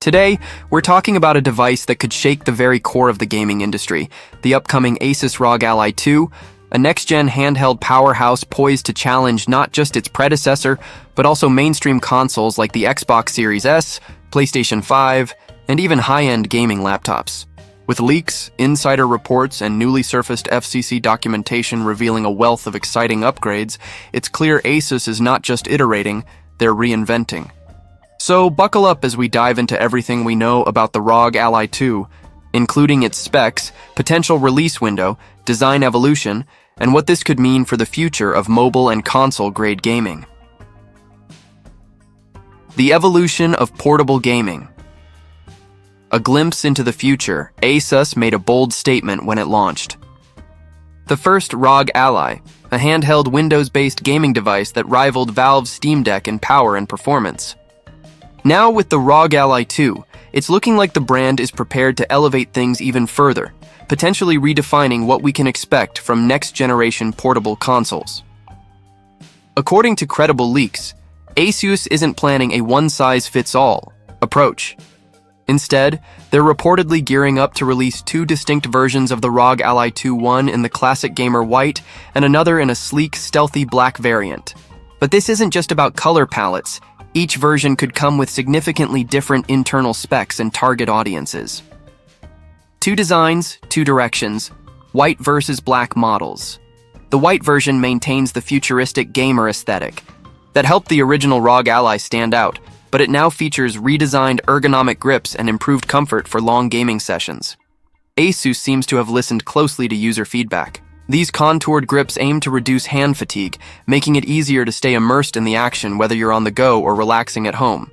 Today, we're talking about a device that could shake the very core of the gaming industry, the upcoming Asus ROG Ally 2, a next-gen handheld powerhouse poised to challenge not just its predecessor, but also mainstream consoles like the Xbox Series S, PlayStation 5, and even high-end gaming laptops. With leaks, insider reports, and newly surfaced FCC documentation revealing a wealth of exciting upgrades, it's clear Asus is not just iterating, they're reinventing. So buckle up as we dive into everything we know about the ROG Ally 2, including its specs, potential release window, design evolution, and what this could mean for the future of mobile and console-grade gaming. The evolution of portable gaming. A glimpse into the future, Asus made a bold statement when it launched. The first ROG Ally, a handheld Windows-based gaming device that rivaled Valve's Steam Deck in power and performance. Now with the ROG Ally 2, it's looking like the brand is prepared to elevate things even further, potentially redefining what we can expect from next-generation portable consoles. According to credible leaks, Asus isn't planning a one-size-fits-all approach. Instead, they're reportedly gearing up to release two distinct versions of the ROG Ally 2, one in the classic gamer white and another in a sleek, stealthy black variant. But this isn't just about color palettes. Each version could come with significantly different internal specs and target audiences. Two designs, two directions, white versus black models. The white version maintains the futuristic gamer aesthetic that helped the original ROG Ally stand out, but it now features redesigned ergonomic grips and improved comfort for long gaming sessions. Asus seems to have listened closely to user feedback. These contoured grips aim to reduce hand fatigue, making it easier to stay immersed in the action whether you're on the go or relaxing at home.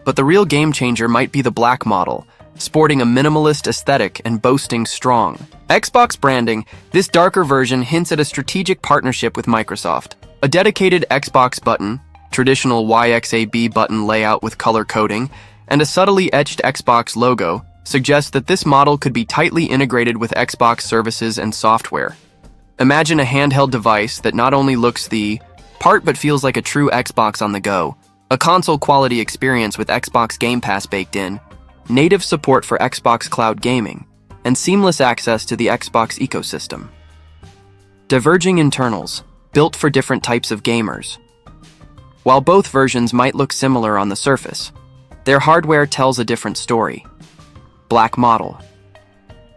But the real game changer might be the black model, sporting a minimalist aesthetic and boasting strong Xbox branding. This darker version hints at a strategic partnership with Microsoft. A dedicated Xbox button, traditional YXAB button layout with color coding, and a subtly etched Xbox logo suggest that this model could be tightly integrated with Xbox services and software. Imagine a handheld device that not only looks the part but feels like a true Xbox on the go, a console-quality experience with Xbox Game Pass baked in, native support for Xbox Cloud Gaming, and seamless access to the Xbox ecosystem. Diverging internals, built for different types of gamers. While both versions might look similar on the surface, their hardware tells a different story. Black model.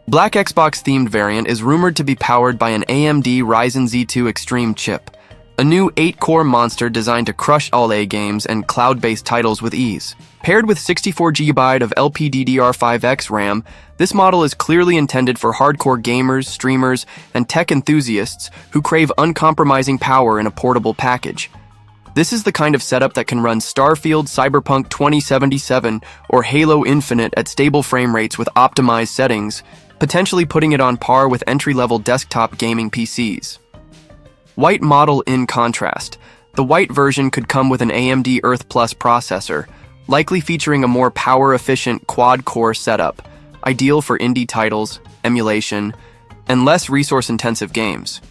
Black Xbox-themed variant is rumored to be powered by an AMD Ryzen Z2 Extreme chip, a new 8-core monster designed to crush all-A games and cloud-based titles with ease. Paired with 64GB of LPDDR5X RAM, this model is clearly intended for hardcore gamers, streamers, and tech enthusiasts who crave uncompromising power in a portable package. This is the kind of setup that can run Starfield, Cyberpunk 2077, or Halo Infinite at stable frame rates with optimized settings, potentially putting it on par with entry-level desktop gaming PCs. White model in contrast. The white version could come with an AMD Earth Plus processor, likely featuring a more power-efficient quad-core setup, ideal for indie titles, emulation, and less resource-intensive games.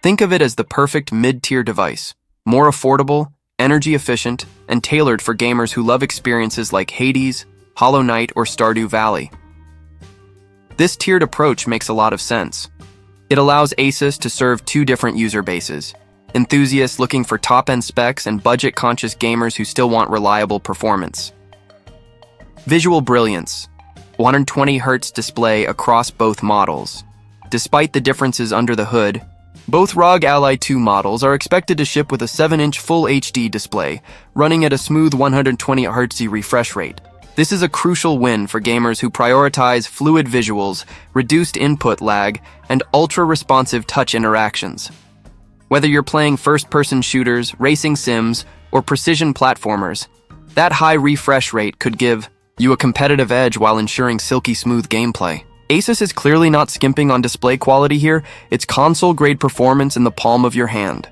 Think of it as the perfect mid-tier device, more affordable, energy-efficient, and tailored for gamers who love experiences like Hades, Hollow Knight, or Stardew Valley. This tiered approach makes a lot of sense. It allows Asus to serve two different user bases: enthusiasts looking for top-end specs and budget-conscious gamers who still want reliable performance. Visual brilliance. 120Hz display across both models. Despite the differences under the hood, both ROG Ally 2 models are expected to ship with a 7-inch Full HD display, running at a smooth 120Hz refresh rate. This is a crucial win for gamers who prioritize fluid visuals, reduced input lag, and ultra-responsive touch interactions. Whether you're playing first-person shooters, racing sims, or precision platformers, that high refresh rate could give you a competitive edge while ensuring silky smooth gameplay. Asus is clearly not skimping on display quality here. It's console-grade performance in the palm of your hand.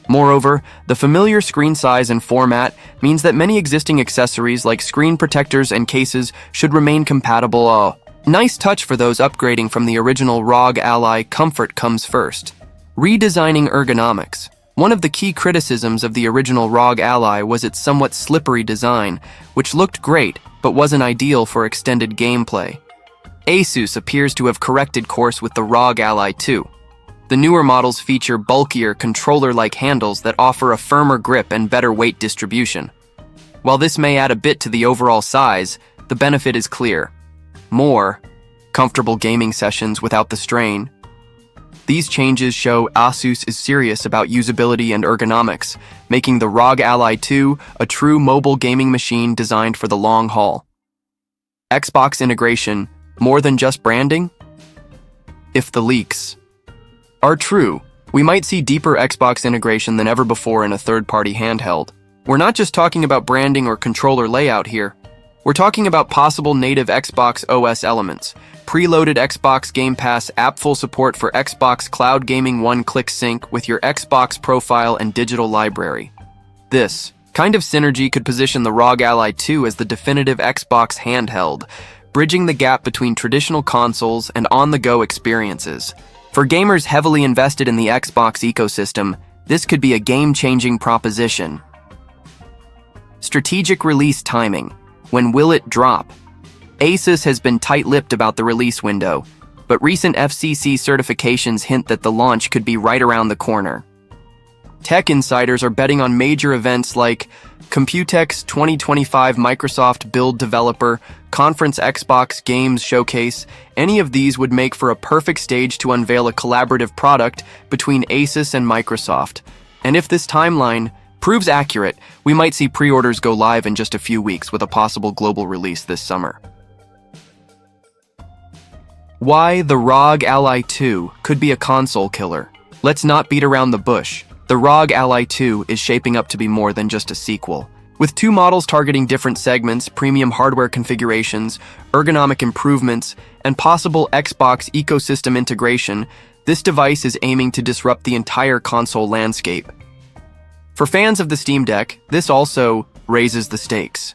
Moreover, the familiar screen size and format means that many existing accessories like screen protectors and cases should remain compatible. Nice touch for those upgrading from the original ROG Ally. Comfort comes first. Redesigning ergonomics. One of the key criticisms of the original ROG Ally was its somewhat slippery design, which looked great, but wasn't ideal for extended gameplay. Asus appears to have corrected course with the ROG Ally 2. The newer models feature bulkier, controller-like handles that offer a firmer grip and better weight distribution. While this may add a bit to the overall size, the benefit is clear. More comfortable gaming sessions without the strain. These changes show Asus is serious about usability and ergonomics, making the ROG Ally 2 a true mobile gaming machine designed for the long haul. Xbox integration, more than just branding? If the leaks are true, we might see deeper Xbox integration than ever before in a third-party handheld. We're not just talking about branding or controller layout here. We're talking about possible native Xbox OS elements, preloaded Xbox Game Pass app, full support for Xbox Cloud Gaming, one-click sync with your Xbox profile and digital library. This kind of synergy could position the ROG Ally 2 as the definitive Xbox handheld, bridging the gap between traditional consoles and on-the-go experiences. For gamers heavily invested in the Xbox ecosystem, this could be a game-changing proposition. Strategic release timing. When will it drop? Asus has been tight-lipped about the release window, but recent FCC certifications hint that the launch could be right around the corner. Tech insiders are betting on major events like Computex 2025 Microsoft Build Developer Conference, Xbox Games Showcase. Any of these would make for a perfect stage to unveil a collaborative product between Asus and Microsoft. And if this timeline proves accurate, we might see pre-orders go live in just a few weeks with a possible global release this summer. Why the ROG Ally 2 could be a console killer. Let's not beat around the bush. The ROG Ally 2 is shaping up to be more than just a sequel. With two models targeting different segments, premium hardware configurations, ergonomic improvements, and possible Xbox ecosystem integration, this device is aiming to disrupt the entire console landscape. For fans of the Steam Deck, this also raises the stakes.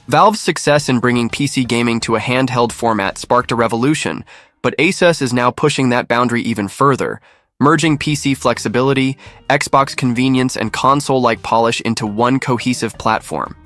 Valve's success in bringing PC gaming to a handheld format sparked a revolution, but Asus is now pushing that boundary even further, merging PC flexibility, Xbox convenience, and console-like polish into one cohesive platform.